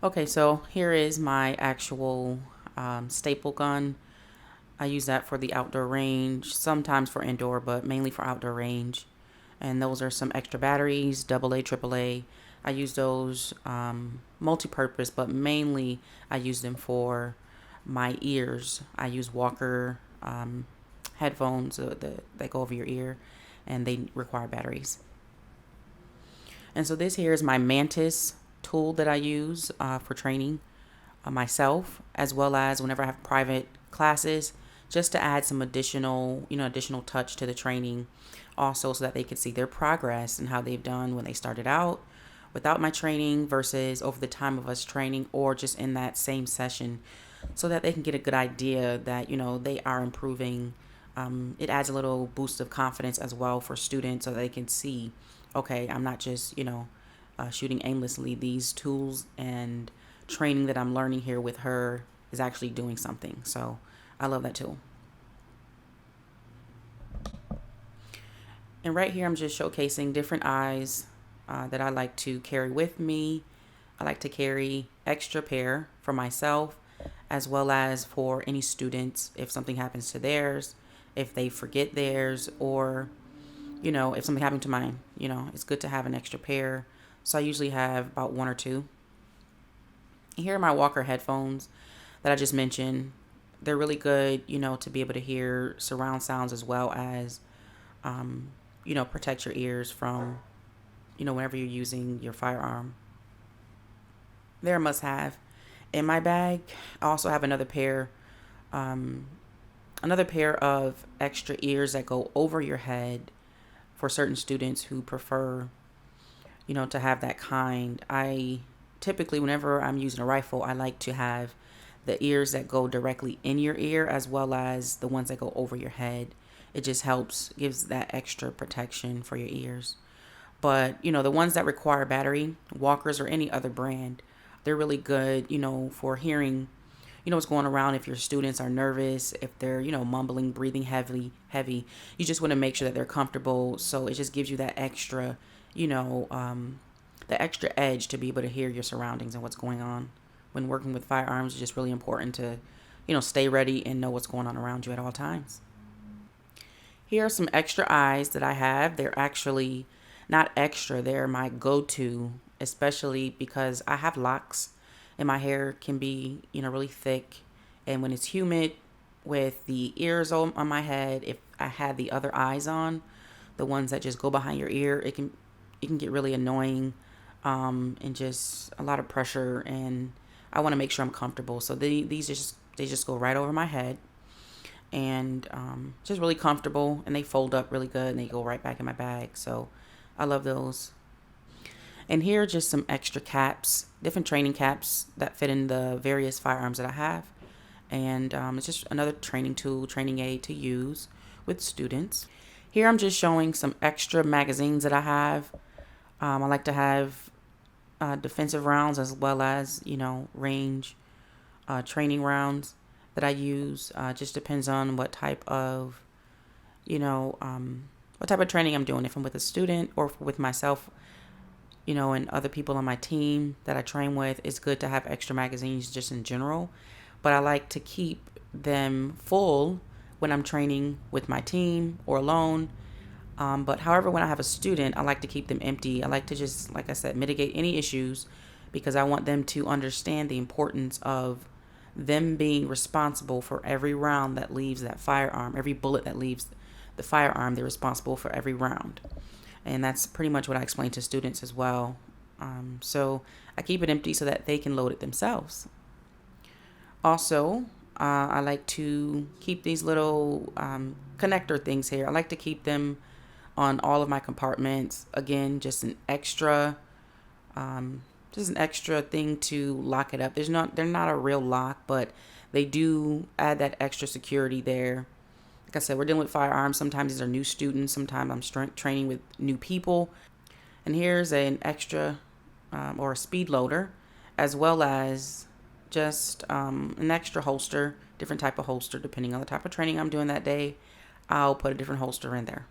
Okay, so here is my actual staple gun. I use that for the outdoor range, sometimes for indoor, but mainly for outdoor range. And those are some extra batteries, AA, AAA. I use those multi-purpose, but mainly I use them for my ears. I use Walker headphones that go over your ear, and they require batteries. And so this here is my Mantis tool that I use for training myself, as well as whenever I have private classes, just to add some additional touch to the training, also so that they can see their progress and how they've done when they started out without my training versus over the time of us training, or just in that same session, so that they can get a good idea that they are improving. It adds a little boost of confidence as well for students, so they can see, okay, I'm not just shooting aimlessly. These tools and training that I'm learning here with her is actually doing something. So I love that tool. And right here, I'm just showcasing different eyes that I like to carry with me. I like to carry extra pair for myself, as well as for any students if something happens to theirs, if they forget theirs, or if something happened to mine. It's good to have an extra pair. So I usually have about one or two. Here are my Walker headphones that I just mentioned. They're really good, to be able to hear surround sounds, as well as, protect your ears from, whenever you're using your firearm. They're a must have. In my bag, I also have another pair of extra ears that go over your head for certain students who prefer, to have that kind. I typically, whenever I'm using a rifle, I like to have the ears that go directly in your ear, as well as the ones that go over your head. It just gives that extra protection for your ears. But, the ones that require battery, Walkers or any other brand, they're really good, for hearing, what's going around. If your students are nervous, if they're, mumbling, breathing heavy, you just want to make sure that they're comfortable. So it just gives you that extra, the extra edge to be able to hear your surroundings and what's going on. When working with firearms, it's just really important to, stay ready and know what's going on around you at all times. Here are some extra eyes that I have. They're actually not extra, they're my go-to, especially because I have locks and my hair can be, really thick. And when it's humid with the ears on my head, if I had the other eyes on, the ones that just go behind your ear, it can get really annoying, and just a lot of pressure. And I want to make sure I'm comfortable. So they just go right over my head, and just really comfortable, and they fold up really good, and they go right back in my bag. So I love those. And here are just some extra caps, different training caps that fit in the various firearms that I have. And it's just another training tool, training aid to use with students. Here I'm just showing some extra magazines that I have. I like to have defensive rounds, as well as, range training rounds that I use. Just depends on what type of training I'm doing. If I'm with a student or with myself, and other people on my team that I train with, it's good to have extra magazines just in general. But I like to keep them full when I'm training with my team or alone. But however, when I have a student, I like to keep them empty. I like to just, like I said, mitigate any issues, because I want them to understand the importance of them being responsible for every round that leaves that firearm, every bullet that leaves the firearm. They're responsible for every round. And that's pretty much what I explain to students as well. So I keep it empty so that they can load it themselves. Also, I like to keep these little connector things here. I like to keep them on all of my compartments. Again, just an extra thing to lock it up. They're not a real lock, but they do add that extra security there. Like I said, we're dealing with firearms. Sometimes these are new students. Sometimes I'm training with new people. And here's an extra or a speed loader, as well as just an extra holster, different type of holster, depending on the type of training I'm doing that day. I'll put a different holster in there.